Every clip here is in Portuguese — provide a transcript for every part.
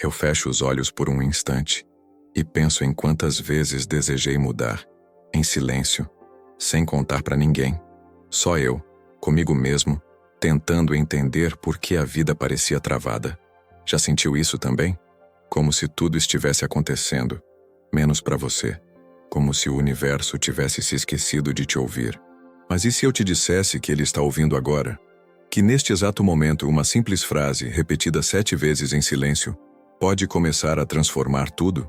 Eu fecho os olhos por um instante e penso em quantas vezes desejei mudar, em silêncio, sem contar para ninguém. Só eu, comigo mesmo, tentando entender por que a vida parecia travada. Já sentiu isso também? Como se tudo estivesse acontecendo, menos para você. Como se o universo tivesse se esquecido de te ouvir. Mas e se eu te dissesse que ele está ouvindo agora? Que neste exato momento uma simples frase, repetida 7 vezes em silêncio, pode começar a transformar tudo?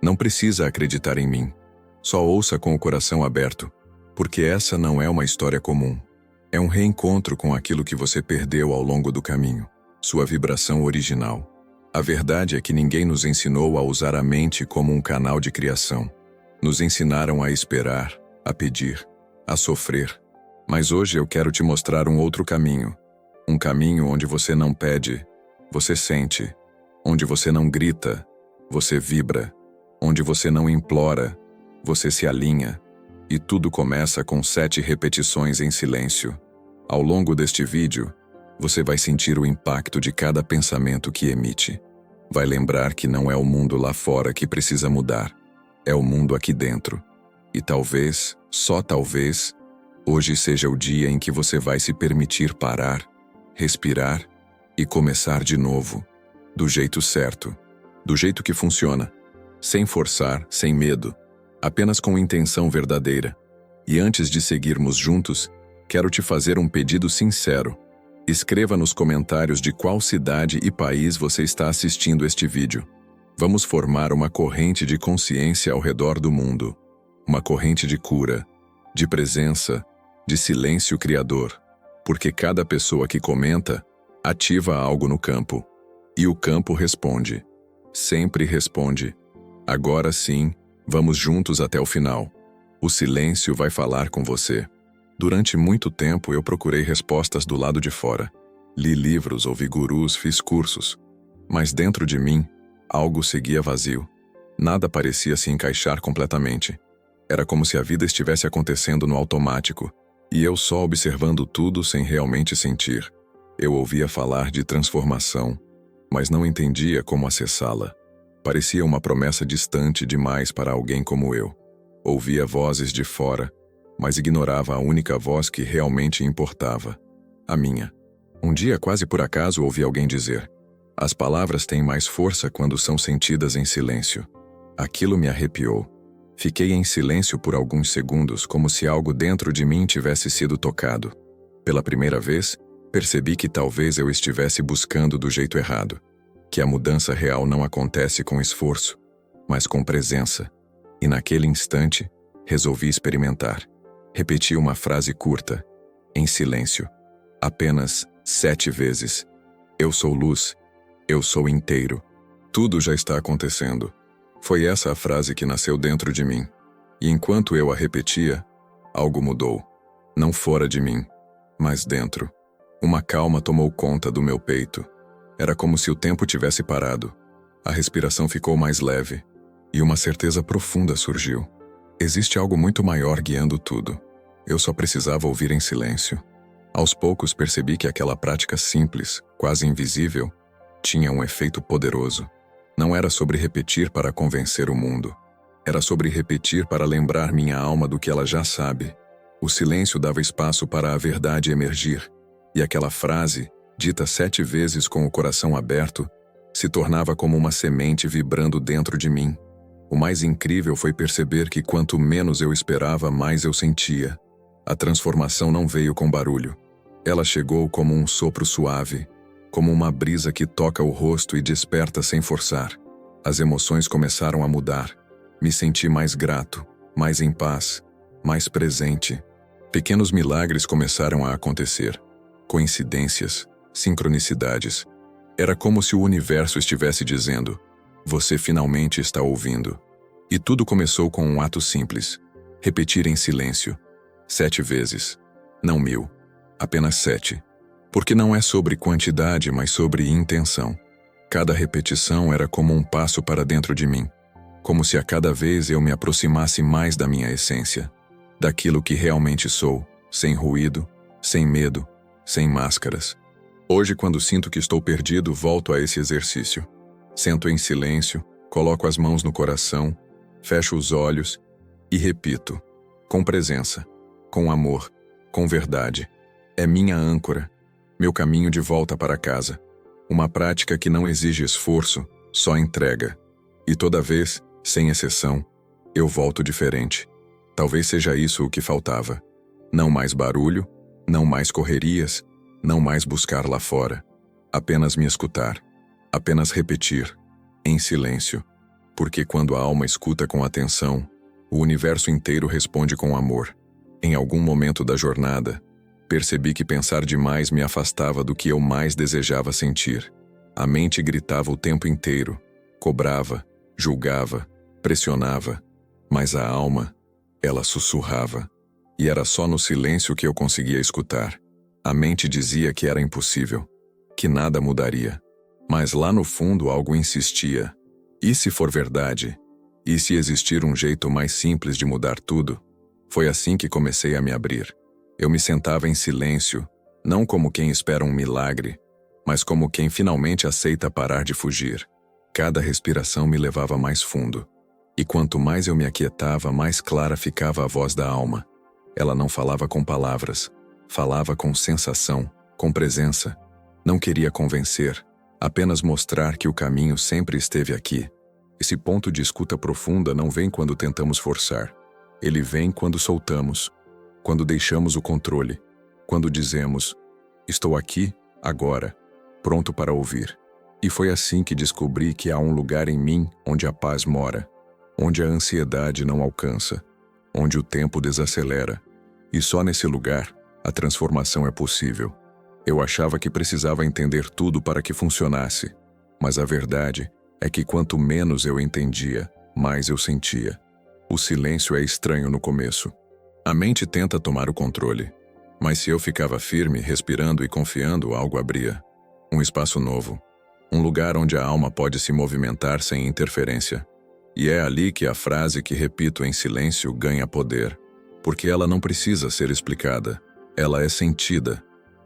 Não precisa acreditar em mim. Só ouça com o coração aberto, porque essa não é uma história comum. É um reencontro com aquilo que você perdeu ao longo do caminho, sua vibração original. A verdade é que ninguém nos ensinou a usar a mente como um canal de criação. Nos ensinaram a esperar, a pedir, a sofrer. Mas hoje eu quero te mostrar um outro caminho. Um caminho onde você não pede, você sente. Onde você não grita, você vibra. Onde você não implora, você se alinha. E tudo começa com 7 repetições em silêncio. Ao longo deste vídeo, você vai sentir o impacto de cada pensamento que emite. Vai lembrar que não é o mundo lá fora que precisa mudar. É o mundo aqui dentro. E talvez, só talvez, hoje seja o dia em que você vai se permitir parar, respirar e começar de novo. Do jeito certo. Do jeito que funciona. Sem forçar, sem medo. Apenas com intenção verdadeira. E antes de seguirmos juntos, quero te fazer um pedido sincero. Escreva nos comentários de qual cidade e país você está assistindo este vídeo. Vamos formar uma corrente de consciência ao redor do mundo. Uma corrente de cura, de presença, de silêncio criador. Porque cada pessoa que comenta, ativa algo no campo. E o campo responde. Sempre responde. Agora sim, vamos juntos até o final. O silêncio vai falar com você. Durante muito tempo eu procurei respostas do lado de fora. Li livros, ouvi gurus, fiz cursos. Mas dentro de mim, algo seguia vazio. Nada parecia se encaixar completamente. Era como se a vida estivesse acontecendo no automático, e eu só observando tudo sem realmente sentir. Eu ouvia falar de transformação, mas não entendia como acessá-la. Parecia uma promessa distante demais para alguém como eu. Ouvia vozes de fora, mas ignorava a única voz que realmente importava, a minha. Um dia, quase por acaso, ouvi alguém dizer: as palavras têm mais força quando são sentidas em silêncio. Aquilo me arrepiou. Fiquei em silêncio por alguns segundos, como se algo dentro de mim tivesse sido tocado. Pela primeira vez, percebi que talvez eu estivesse buscando do jeito errado. Que a mudança real não acontece com esforço, mas com presença. E naquele instante, resolvi experimentar. Repeti uma frase curta, em silêncio. Apenas 7 vezes. Eu sou luz. Eu sou inteiro. Tudo já está acontecendo. Foi essa a frase que nasceu dentro de mim. E enquanto eu a repetia, algo mudou. Não fora de mim, mas dentro. Uma calma tomou conta do meu peito. Era como se o tempo tivesse parado. A respiração ficou mais leve. E uma certeza profunda surgiu. Existe algo muito maior guiando tudo. Eu só precisava ouvir em silêncio. Aos poucos percebi que aquela prática simples, quase invisível, tinha um efeito poderoso. Não era sobre repetir para convencer o mundo. Era sobre repetir para lembrar minha alma do que ela já sabe. O silêncio dava espaço para a verdade emergir. E aquela frase, dita 7 vezes com o coração aberto, se tornava como uma semente vibrando dentro de mim. O mais incrível foi perceber que quanto menos eu esperava, mais eu sentia. A transformação não veio com barulho. Ela chegou como um sopro suave, como uma brisa que toca o rosto e desperta sem forçar. As emoções começaram a mudar. Me senti mais grato, mais em paz, mais presente. Pequenos milagres começaram a acontecer. Coincidências, sincronicidades. Era como se o universo estivesse dizendo: você finalmente está ouvindo. E tudo começou com um ato simples. Repetir em silêncio. 7 vezes. Não 1000. Apenas 7. Porque não é sobre quantidade, mas sobre intenção. Cada repetição era como um passo para dentro de mim. Como se a cada vez eu me aproximasse mais da minha essência. Daquilo que realmente sou, sem ruído, sem medo, sem máscaras. Hoje, quando sinto que estou perdido, volto a esse exercício. Sento em silêncio, coloco as mãos no coração, fecho os olhos e repito, com presença, com amor, com verdade. É minha âncora, meu caminho de volta para casa. Uma prática que não exige esforço, só entrega. E toda vez, sem exceção, eu volto diferente. Talvez seja isso o que faltava. Não mais barulho, não mais correrias, não mais buscar lá fora. Apenas me escutar. Apenas repetir, em silêncio. Porque quando a alma escuta com atenção, o universo inteiro responde com amor. Em algum momento da jornada, percebi que pensar demais me afastava do que eu mais desejava sentir. A mente gritava o tempo inteiro, cobrava, julgava, pressionava, mas a alma, ela sussurrava. E era só no silêncio que eu conseguia escutar. A mente dizia que era impossível, que nada mudaria. Mas lá no fundo algo insistia. E se for verdade? E se existir um jeito mais simples de mudar tudo? Foi assim que comecei a me abrir. Eu me sentava em silêncio, não como quem espera um milagre, mas como quem finalmente aceita parar de fugir. Cada respiração me levava mais fundo. E quanto mais eu me aquietava, mais clara ficava a voz da alma. Ela não falava com palavras, falava com sensação, com presença. Não queria convencer, apenas mostrar que o caminho sempre esteve aqui. Esse ponto de escuta profunda não vem quando tentamos forçar. Ele vem quando soltamos, quando deixamos o controle, quando dizemos, estou aqui, agora, pronto para ouvir. E foi assim que descobri que há um lugar em mim onde a paz mora, onde a ansiedade não alcança, onde o tempo desacelera. E só nesse lugar, a transformação é possível. Eu achava que precisava entender tudo para que funcionasse, mas a verdade é que quanto menos eu entendia, mais eu sentia. O silêncio é estranho no começo. A mente tenta tomar o controle, mas se eu ficava firme, respirando e confiando, algo abria. Um espaço novo, um lugar onde a alma pode se movimentar sem interferência. E é ali que a frase que repito em silêncio ganha poder, porque ela não precisa ser explicada, ela é sentida.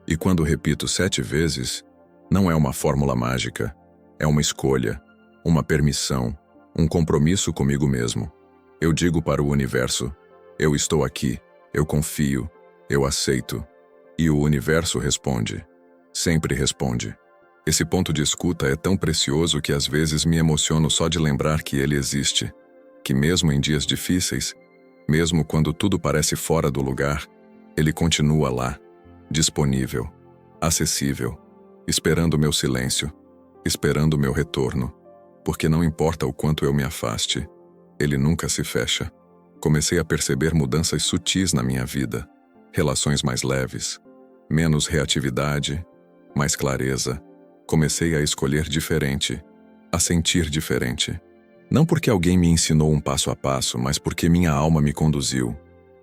E quando repito 7 vezes, não é uma fórmula mágica, é uma escolha, uma permissão, um compromisso comigo mesmo. Eu digo para o universo, eu estou aqui, eu confio, eu aceito. E o universo responde, sempre responde. Esse ponto de escuta é tão precioso que às vezes me emociono só de lembrar que ele existe, que mesmo em dias difíceis, mesmo quando tudo parece fora do lugar, ele continua lá, disponível, acessível, esperando meu silêncio, esperando meu retorno, porque não importa o quanto eu me afaste, ele nunca se fecha. Comecei a perceber mudanças sutis na minha vida, relações mais leves, menos reatividade, mais clareza. Comecei a escolher diferente, a sentir diferente. Não porque alguém me ensinou um passo a passo, mas porque minha alma me conduziu.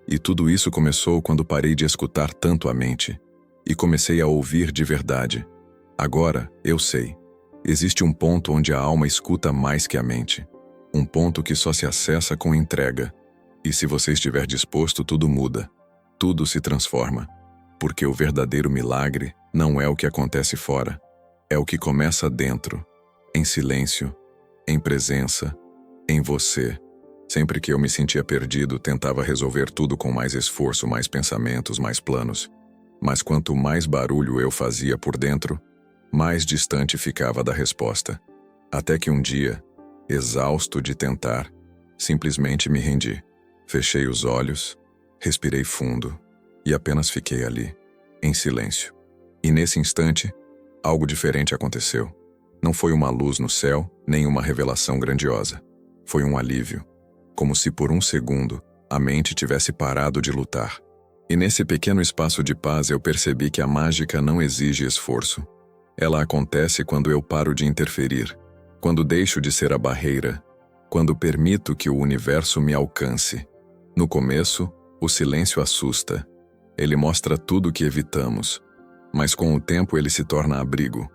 E tudo isso começou quando parei de escutar tanto a mente e comecei a ouvir de verdade. Agora, eu sei. Existe um ponto onde a alma escuta mais que a mente. Um ponto que só se acessa com entrega. E se você estiver disposto, tudo muda. Tudo se transforma. Porque o verdadeiro milagre não é o que acontece fora. É o que começa dentro, em silêncio, em presença, em você. Sempre que eu me sentia perdido, tentava resolver tudo com mais esforço, mais pensamentos, mais planos. Mas quanto mais barulho eu fazia por dentro, mais distante ficava da resposta. Até que um dia, exausto de tentar, simplesmente me rendi. Fechei os olhos, respirei fundo e apenas fiquei ali, em silêncio. E nesse instante, algo diferente aconteceu. Não foi uma luz no céu, nem uma revelação grandiosa. Foi um alívio, como se por um segundo a mente tivesse parado de lutar. E nesse pequeno espaço de paz eu percebi que a mágica não exige esforço. Ela acontece quando eu paro de interferir, quando deixo de ser a barreira, quando permito que o universo me alcance. No começo, o silêncio assusta. Ele mostra tudo o que evitamos. Mas com o tempo ele se torna abrigo.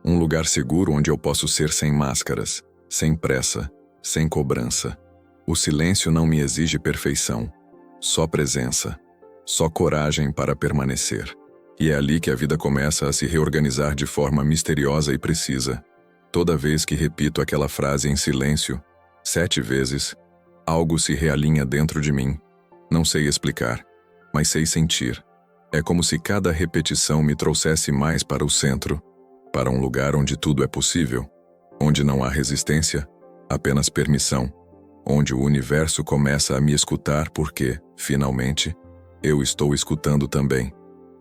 Um lugar seguro onde eu posso ser sem máscaras, sem pressa, sem cobrança. O silêncio não me exige perfeição, só presença, só coragem para permanecer. E é ali que a vida começa a se reorganizar de forma misteriosa e precisa. toda vez que repito aquela frase em silêncio, 7 vezes, algo se realinha dentro de mim. Não sei explicar, mas sei sentir. É como se cada repetição me trouxesse mais para o centro, para um lugar onde tudo é possível, onde não há resistência, apenas permissão, onde o universo começa a me escutar porque, finalmente, eu estou escutando também.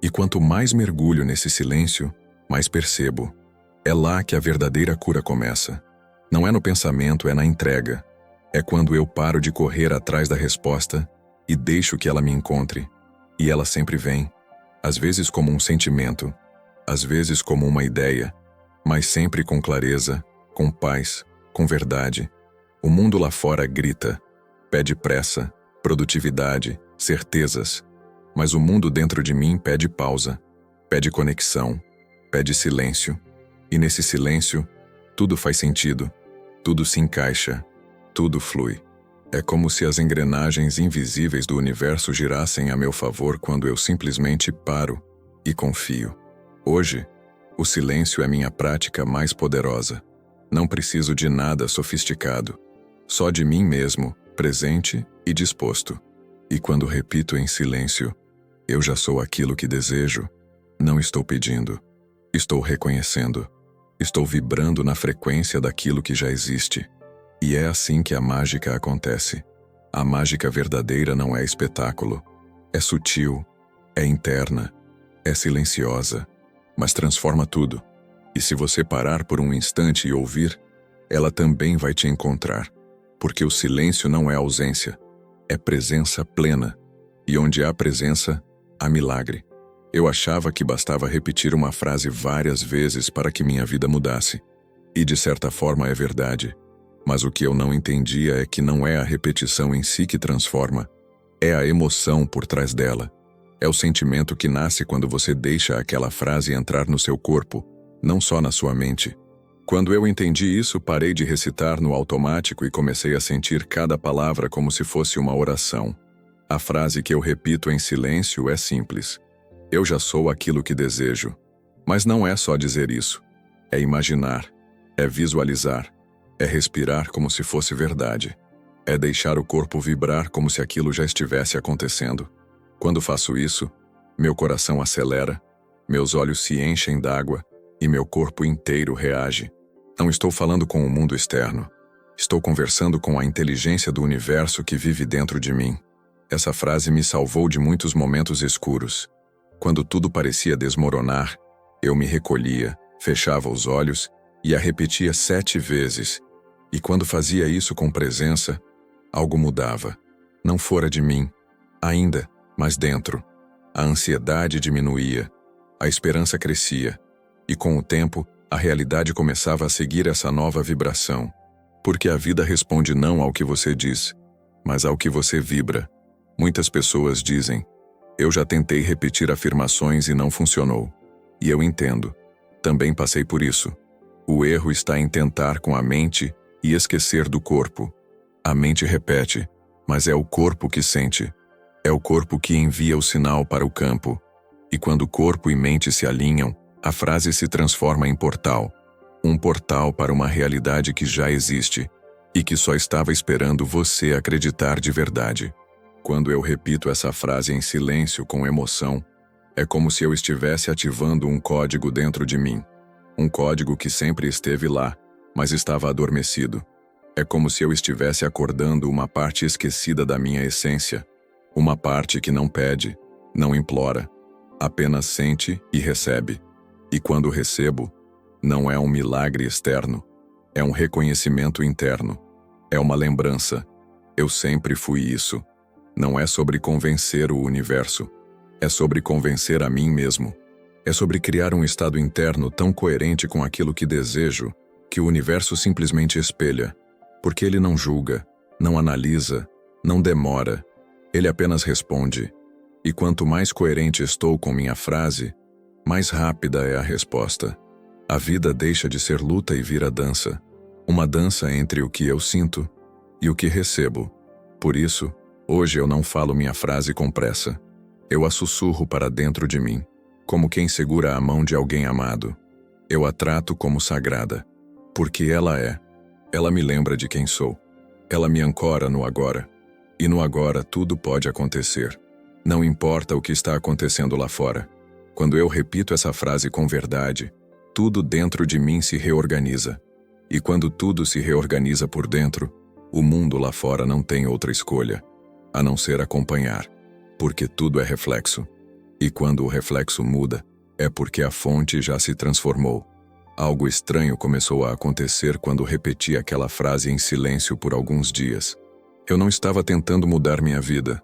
E quanto mais mergulho nesse silêncio, mais percebo. É lá que a verdadeira cura começa. Não é no pensamento, é na entrega. É quando eu paro de correr atrás da resposta e deixo que ela me encontre. E ela sempre vem, às vezes como um sentimento, às vezes como uma ideia, mas sempre com clareza, com paz, com verdade. O mundo lá fora grita, pede pressa, produtividade, certezas. Mas o mundo dentro de mim pede pausa, pede conexão, pede silêncio. E nesse silêncio, tudo faz sentido, tudo se encaixa, tudo flui. É como se as engrenagens invisíveis do universo girassem a meu favor quando eu simplesmente paro e confio. Hoje, o silêncio é minha prática mais poderosa. Não preciso de nada sofisticado, só de mim mesmo, presente e disposto. E quando repito em silêncio, eu já sou aquilo que desejo, não estou pedindo, estou reconhecendo, estou vibrando na frequência daquilo que já existe. E é assim que a mágica acontece. A mágica verdadeira não é espetáculo, é sutil, é interna, é silenciosa, mas transforma tudo. E se você parar por um instante e ouvir, ela também vai te encontrar, porque o silêncio não é ausência, é presença plena. E onde há presença, há milagre. Eu achava que bastava repetir uma frase várias vezes para que minha vida mudasse. E de certa forma é verdade. Mas o que eu não entendia é que não é a repetição em si que transforma, é a emoção por trás dela. É o sentimento que nasce quando você deixa aquela frase entrar no seu corpo, não só na sua mente. Quando eu entendi isso, parei de recitar no automático e comecei a sentir cada palavra como se fosse uma oração. A frase que eu repito em silêncio é simples. Eu já sou aquilo que desejo. Mas não é só dizer isso. É imaginar, é visualizar, é respirar como se fosse verdade. É deixar o corpo vibrar como se aquilo já estivesse acontecendo. Quando faço isso, meu coração acelera, meus olhos se enchem d'água e meu corpo inteiro reage. Não estou falando com o mundo externo. Estou conversando com a inteligência do universo que vive dentro de mim. Essa frase me salvou de muitos momentos escuros. Quando tudo parecia desmoronar, eu me recolhia, fechava os olhos e a repetia 7 vezes. E quando fazia isso com presença, algo mudava. Não fora de mim, ainda, mas dentro. A ansiedade diminuía, a esperança crescia. E com o tempo, a realidade começava a seguir essa nova vibração. Porque a vida responde não ao que você diz, mas ao que você vibra. Muitas pessoas dizem, eu já tentei repetir afirmações e não funcionou. E eu entendo. Também passei por isso. O erro está em tentar com a mente e esquecer do corpo. A mente repete, mas é o corpo que sente. É o corpo que envia o sinal para o campo. E quando corpo e mente se alinham, a frase se transforma em portal. Um portal para uma realidade que já existe e que só estava esperando você acreditar de verdade. Quando eu repito essa frase em silêncio com emoção, é como se eu estivesse ativando um código dentro de mim. Um código que sempre esteve lá, mas estava adormecido. É como se eu estivesse acordando uma parte esquecida da minha essência. Uma parte que não pede, não implora, apenas sente e recebe. E quando recebo, não é um milagre externo, é um reconhecimento interno. É uma lembrança. Eu sempre fui isso. Não é sobre convencer o universo. É sobre convencer a mim mesmo. É sobre criar um estado interno tão coerente com aquilo que desejo, que o universo simplesmente espelha. Porque ele não julga, não analisa, não demora. Ele apenas responde. E quanto mais coerente estou com minha frase, mais rápida é a resposta. A vida deixa de ser luta e vira dança. Uma dança entre o que eu sinto e o que recebo. Por isso, hoje eu não falo minha frase com pressa. Eu a sussurro para dentro de mim, como quem segura a mão de alguém amado. Eu a trato como sagrada. Porque ela é. Ela me lembra de quem sou. Ela me ancora no agora. E no agora tudo pode acontecer. Não importa o que está acontecendo lá fora. Quando eu repito essa frase com verdade, tudo dentro de mim se reorganiza. E quando tudo se reorganiza por dentro, o mundo lá fora não tem outra escolha, a não ser acompanhar. Porque tudo é reflexo. E quando o reflexo muda, é porque a fonte já se transformou. Algo estranho começou a acontecer quando repeti aquela frase em silêncio por alguns dias. Eu não estava tentando mudar minha vida.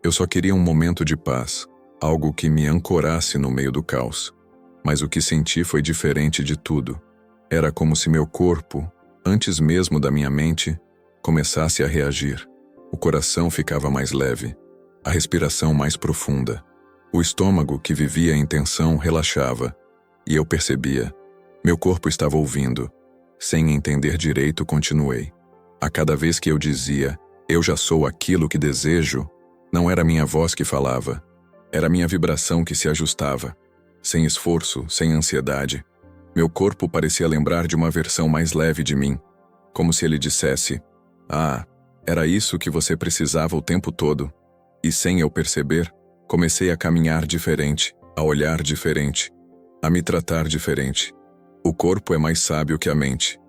Eu só queria um momento de paz, algo que me ancorasse no meio do caos. Mas o que senti foi diferente de tudo. Era como se meu corpo, antes mesmo da minha mente, começasse a reagir. O coração ficava mais leve, a respiração mais profunda. O estômago, que vivia em tensão, relaxava. E eu percebia. Meu corpo estava ouvindo. Sem entender direito, continuei. A cada vez que eu dizia, eu já sou aquilo que desejo, não era minha voz que falava. Era minha vibração que se ajustava. Sem esforço, sem ansiedade. Meu corpo parecia lembrar de uma versão mais leve de mim. Como se ele dissesse, era isso que você precisava o tempo todo. E sem eu perceber, comecei a caminhar diferente, a olhar diferente, a me tratar diferente. O corpo é mais sábio que a mente.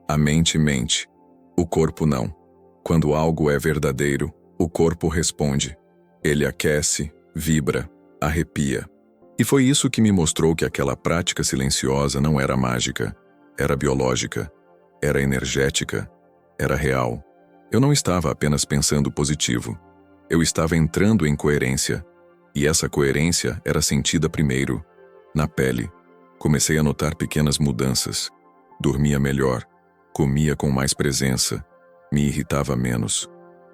A mente mente. O corpo não. Quando algo é verdadeiro, o corpo responde. Ele aquece, vibra, arrepia. E foi isso que me mostrou que aquela prática silenciosa não era mágica, era biológica, era energética, era real. Eu não estava apenas pensando positivo. Eu estava entrando em coerência. E essa coerência era sentida primeiro, na pele. Comecei a notar pequenas mudanças. Dormia melhor, comia com mais presença, me irritava menos.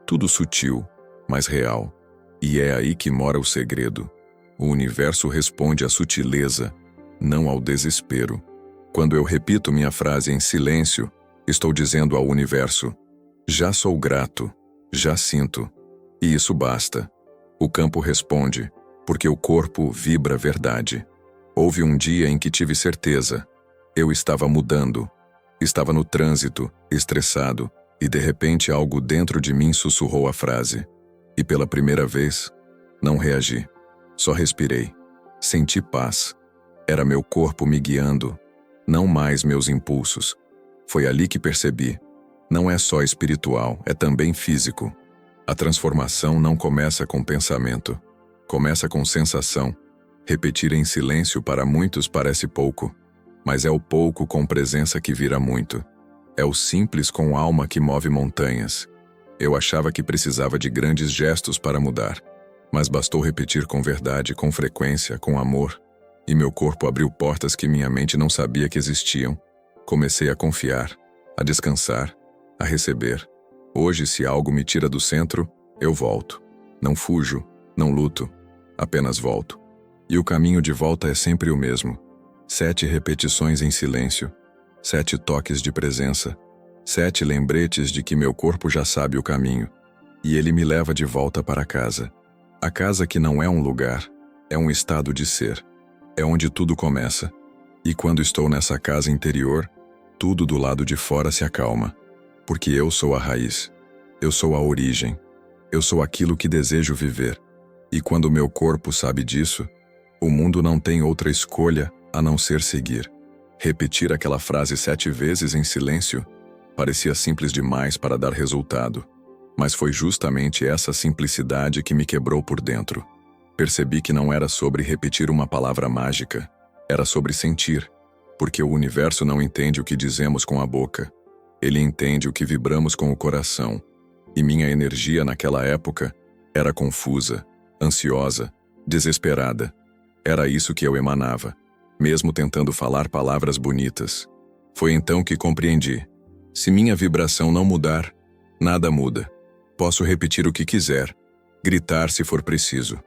Tudo sutil, mas real. E é aí que mora o segredo. O universo responde à sutileza, não ao desespero. Quando eu repito minha frase em silêncio, estou dizendo ao universo, já sou grato, já sinto. E isso basta. O campo responde, porque o corpo vibra verdade. Houve um dia em que tive certeza. Eu estava mudando. Estava no trânsito, estressado, e de repente algo dentro de mim sussurrou a frase. E pela primeira vez, não reagi. Só respirei. Senti paz. Era meu corpo me guiando, não mais meus impulsos. Foi ali que percebi. Não é só espiritual, é também físico. A transformação não começa com pensamento. Começa com sensação. Repetir em silêncio para muitos parece pouco, mas é o pouco com presença que vira muito. É o simples com alma que move montanhas. Eu achava que precisava de grandes gestos para mudar, mas bastou repetir com verdade, com frequência, com amor, e meu corpo abriu portas que minha mente não sabia que existiam. Comecei a confiar, a descansar, a receber. Hoje, se algo me tira do centro, eu volto. Não fujo, não luto, apenas volto. E o caminho de volta é sempre o mesmo. 7 repetições em silêncio, 7 toques de presença, 7 lembretes de que meu corpo já sabe o caminho, e ele me leva de volta para casa. A casa que não é um lugar, é um estado de ser. É onde tudo começa. E quando estou nessa casa interior, tudo do lado de fora se acalma. Porque eu sou a raiz. Eu sou a origem. Eu sou aquilo que desejo viver. E quando meu corpo sabe disso, o mundo não tem outra escolha a não ser seguir. Repetir aquela frase 7 vezes em silêncio parecia simples demais para dar resultado. Mas foi justamente essa simplicidade que me quebrou por dentro. Percebi que não era sobre repetir uma palavra mágica, era sobre sentir, porque o universo não entende o que dizemos com a boca. Ele entende o que vibramos com o coração. E minha energia naquela época era confusa, ansiosa, desesperada. Era isso que eu emanava, mesmo tentando falar palavras bonitas. Foi então que compreendi. Se minha vibração não mudar, nada muda. Posso repetir o que quiser, gritar se for preciso.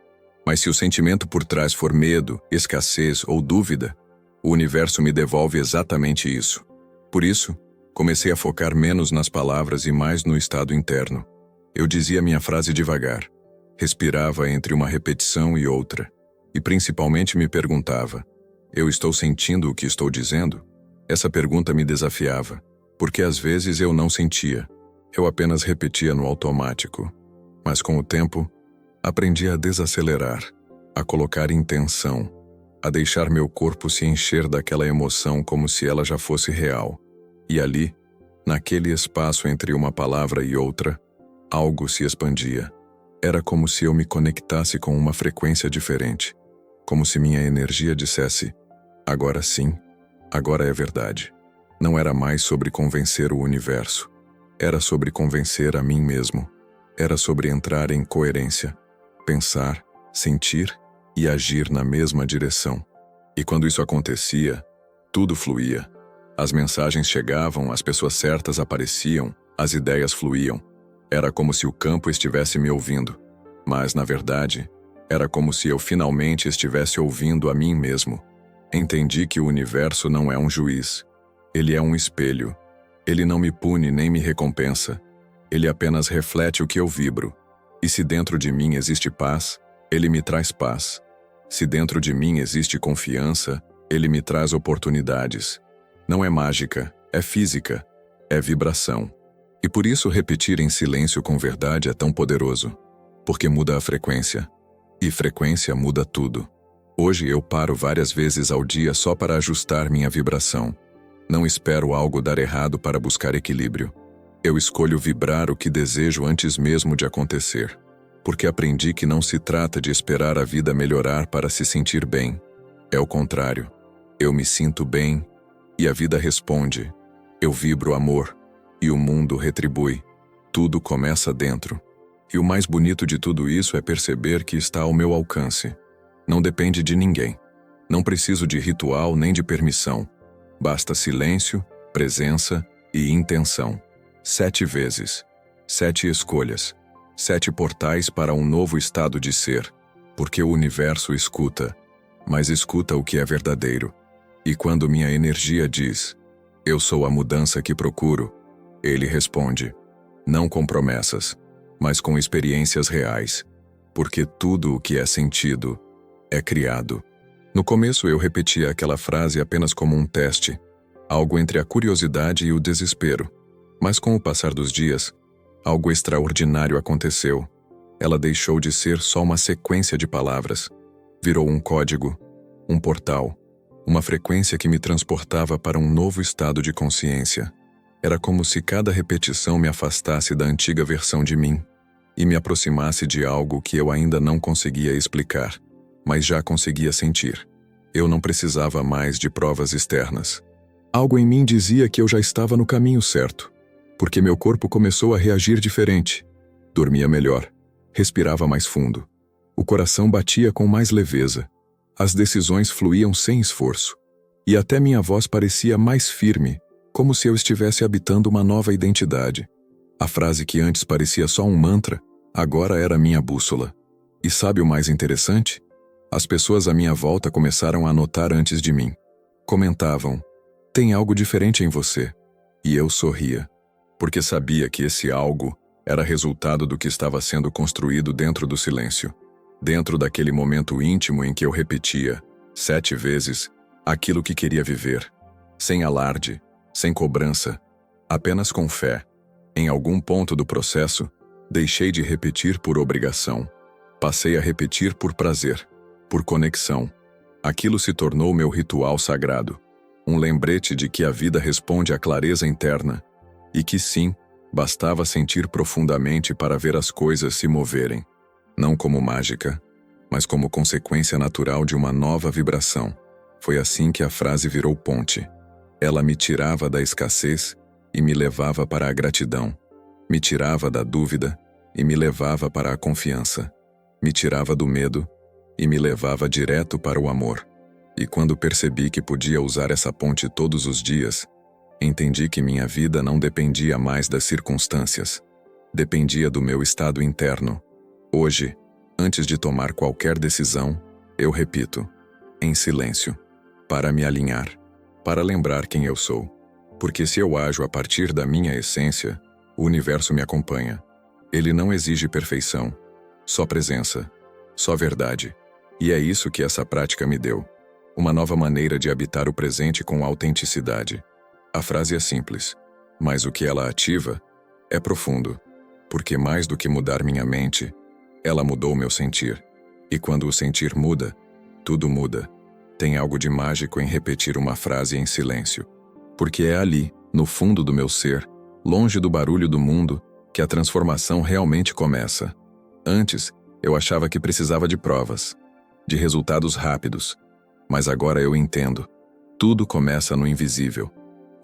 Mas se o sentimento por trás for medo, escassez ou dúvida, o universo me devolve exatamente isso. Por isso, comecei a focar menos nas palavras e mais no estado interno. Eu dizia minha frase devagar, respirava entre uma repetição e outra, e principalmente me perguntava, eu estou sentindo o que estou dizendo? Essa pergunta me desafiava. Porque às vezes eu não sentia, eu apenas repetia no automático. Mas com o tempo, aprendi a desacelerar, a colocar intenção, a deixar meu corpo se encher daquela emoção como se ela já fosse real. E ali, naquele espaço entre uma palavra e outra, algo se expandia. Era como se eu me conectasse com uma frequência diferente, como se minha energia dissesse: agora sim, agora é verdade. Não era mais sobre convencer o universo, era sobre convencer a mim mesmo. Era sobre entrar em coerência, pensar, sentir e agir na mesma direção. E quando isso acontecia, tudo fluía. As mensagens chegavam, as pessoas certas apareciam, as ideias fluíam. Era como se o campo estivesse me ouvindo. Mas, na verdade, era como se eu finalmente estivesse ouvindo a mim mesmo. Entendi que o universo não é um juiz. Ele é um espelho. Ele não me pune nem me recompensa. Ele apenas reflete o que eu vibro. E se dentro de mim existe paz, ele me traz paz. Se dentro de mim existe confiança, ele me traz oportunidades. Não é mágica, é física, é vibração. E por isso repetir em silêncio com verdade é tão poderoso. Porque muda a frequência. E frequência muda tudo. Hoje eu paro várias vezes ao dia só para ajustar minha vibração. Não espero algo dar errado para buscar equilíbrio. Eu escolho vibrar o que desejo antes mesmo de acontecer, porque aprendi que não se trata de esperar a vida melhorar para se sentir bem. É o contrário. Eu me sinto bem e a vida responde. Eu vibro amor e o mundo retribui. Tudo começa dentro. E o mais bonito de tudo isso é perceber que está ao meu alcance. Não depende de ninguém. Não preciso de ritual nem de permissão. Basta silêncio, presença e intenção. 7 vezes, 7 escolhas, 7 portais para um novo estado de ser, porque o universo escuta, mas escuta o que é verdadeiro. E quando minha energia diz: eu sou a mudança que procuro, ele responde: não com promessas, mas com experiências reais, porque tudo o que é sentido é criado. No começo eu repetia aquela frase apenas como um teste, algo entre a curiosidade e o desespero. Mas com o passar dos dias, algo extraordinário aconteceu. Ela deixou de ser só uma sequência de palavras. Virou um código, um portal, uma frequência que me transportava para um novo estado de consciência. Era como se cada repetição me afastasse da antiga versão de mim e me aproximasse de algo que eu ainda não conseguia explicar, mas já conseguia sentir. Eu não precisava mais de provas externas. Algo em mim dizia que eu já estava no caminho certo. Porque meu corpo começou a reagir diferente. Dormia melhor, respirava mais fundo. O coração batia com mais leveza. As decisões fluíam sem esforço. E até minha voz parecia mais firme, como se eu estivesse habitando uma nova identidade. A frase que antes parecia só um mantra, agora era minha bússola. E sabe o mais interessante? As pessoas à minha volta começaram a notar antes de mim. Comentavam: tem algo diferente em você. E eu sorria. Porque sabia que esse algo era resultado do que estava sendo construído dentro do silêncio. Dentro daquele momento íntimo em que eu repetia, 7 vezes, aquilo que queria viver. Sem alarde, sem cobrança, apenas com fé. Em algum ponto do processo, deixei de repetir por obrigação. Passei a repetir por prazer, por conexão. Aquilo se tornou meu ritual sagrado. Um lembrete de que a vida responde à clareza interna. E que sim, bastava sentir profundamente para ver as coisas se moverem. Não como mágica, mas como consequência natural de uma nova vibração. Foi assim que a frase virou ponte. Ela me tirava da escassez e me levava para a gratidão. Me tirava da dúvida e me levava para a confiança. Me tirava do medo e me levava direto para o amor. E quando percebi que podia usar essa ponte todos os dias, entendi que minha vida não dependia mais das circunstâncias. Dependia do meu estado interno. Hoje, antes de tomar qualquer decisão, eu repito, em silêncio, para me alinhar, para lembrar quem eu sou. Porque se eu ajo a partir da minha essência, o universo me acompanha. Ele não exige perfeição, só presença, só verdade. E é isso que essa prática me deu. Uma nova maneira de habitar o presente com autenticidade. A frase é simples, mas o que ela ativa é profundo, porque mais do que mudar minha mente, ela mudou meu sentir. E quando o sentir muda, tudo muda. Tem algo de mágico em repetir uma frase em silêncio, porque é ali, no fundo do meu ser, longe do barulho do mundo, que a transformação realmente começa. Antes, eu achava que precisava de provas, de resultados rápidos, mas agora eu entendo. Tudo começa no invisível.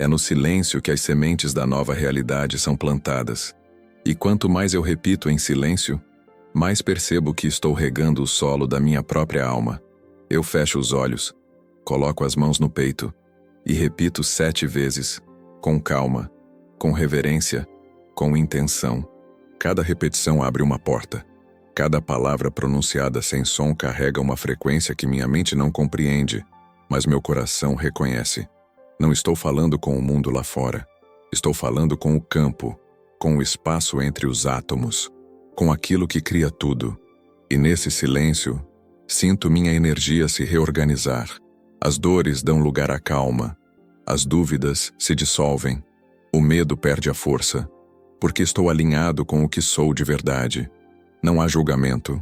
É no silêncio que as sementes da nova realidade são plantadas. E quanto mais eu repito em silêncio, mais percebo que estou regando o solo da minha própria alma. Eu fecho os olhos, coloco as mãos no peito e repito 7 vezes, com calma, com reverência, com intenção. Cada repetição abre uma porta. Cada palavra pronunciada sem som carrega uma frequência que minha mente não compreende, mas meu coração reconhece. Não estou falando com o mundo lá fora. Estou falando com o campo, com o espaço entre os átomos, com aquilo que cria tudo. E nesse silêncio, sinto minha energia se reorganizar. As dores dão lugar à calma. As dúvidas se dissolvem. O medo perde a força, porque estou alinhado com o que sou de verdade. Não há julgamento,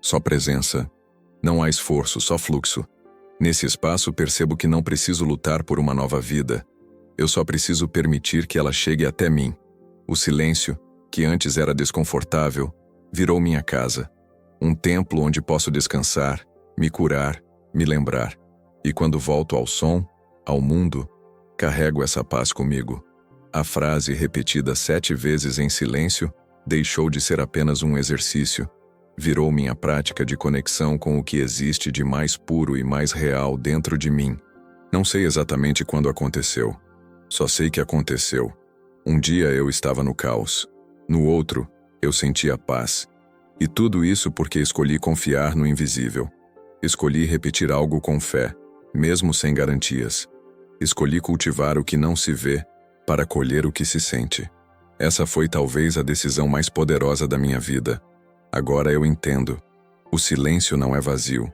só presença. Não há esforço, só fluxo. Nesse espaço percebo que não preciso lutar por uma nova vida. Eu só preciso permitir que ela chegue até mim. O silêncio, que antes era desconfortável, virou minha casa. Um templo onde posso descansar, me curar, me lembrar. E quando volto ao som, ao mundo, carrego essa paz comigo. A frase repetida 7 vezes em silêncio deixou de ser apenas um exercício. Virou minha prática de conexão com o que existe de mais puro e mais real dentro de mim. Não sei exatamente quando aconteceu. Só sei que aconteceu. Um dia eu estava no caos. No outro, eu sentia paz. E tudo isso porque escolhi confiar no invisível. Escolhi repetir algo com fé, mesmo sem garantias. Escolhi cultivar o que não se vê para colher o que se sente. Essa foi talvez a decisão mais poderosa da minha vida. Agora eu entendo. O silêncio não é vazio.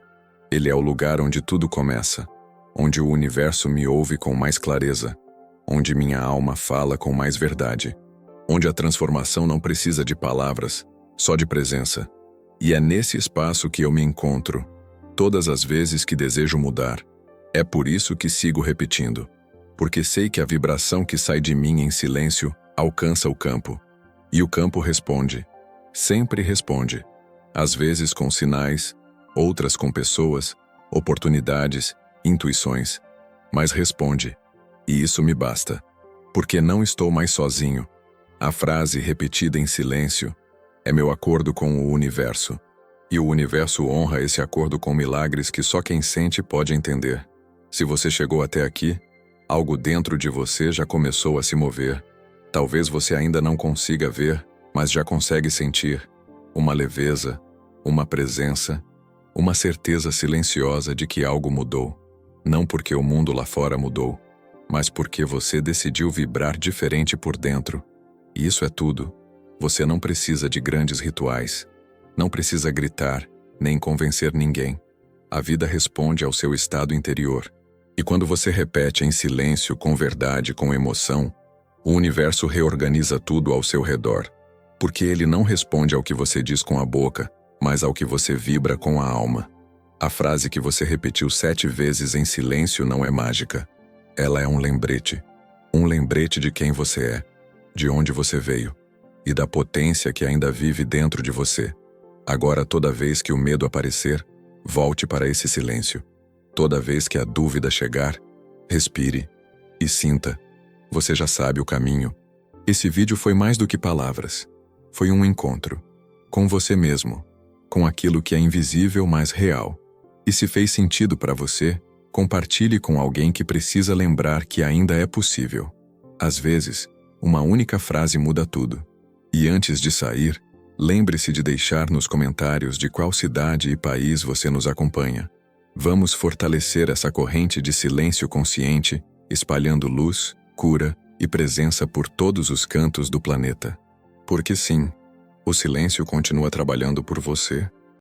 Ele é o lugar onde tudo começa, onde o universo me ouve com mais clareza, onde minha alma fala com mais verdade, onde a transformação não precisa de palavras, só de presença. E é nesse espaço que eu me encontro, todas as vezes que desejo mudar. É por isso que sigo repetindo, porque sei que a vibração que sai de mim em silêncio alcança o campo. E o campo responde. Sempre responde. Às vezes com sinais, outras com pessoas, oportunidades, intuições. Mas responde. E isso me basta. Porque não estou mais sozinho. A frase repetida em silêncio é meu acordo com o universo. E o universo honra esse acordo com milagres que só quem sente pode entender. Se você chegou até aqui, algo dentro de você já começou a se mover. Talvez você ainda não consiga ver, mas já consegue sentir uma leveza, uma presença, uma certeza silenciosa de que algo mudou. Não porque o mundo lá fora mudou, mas porque você decidiu vibrar diferente por dentro. E isso é tudo. Você não precisa de grandes rituais. Não precisa gritar, nem convencer ninguém. A vida responde ao seu estado interior. E quando você repete em silêncio, com verdade, com emoção, o universo reorganiza tudo ao seu redor. Porque ele não responde ao que você diz com a boca, mas ao que você vibra com a alma. A frase que você repetiu 7 vezes em silêncio não é mágica. Ela é um lembrete. Um lembrete de quem você é, de onde você veio, e da potência que ainda vive dentro de você. Agora, toda vez que o medo aparecer, volte para esse silêncio. Toda vez que a dúvida chegar, respire e sinta. Você já sabe o caminho. Esse vídeo foi mais do que palavras. Foi um encontro. Com você mesmo. Com aquilo que é invisível, mas real. E se fez sentido para você, compartilhe com alguém que precisa lembrar que ainda é possível. Às vezes, uma única frase muda tudo. E antes de sair, lembre-se de deixar nos comentários de qual cidade e país você nos acompanha. Vamos fortalecer essa corrente de silêncio consciente, espalhando luz, cura e presença por todos os cantos do planeta. Porque sim, o silêncio continua trabalhando por você.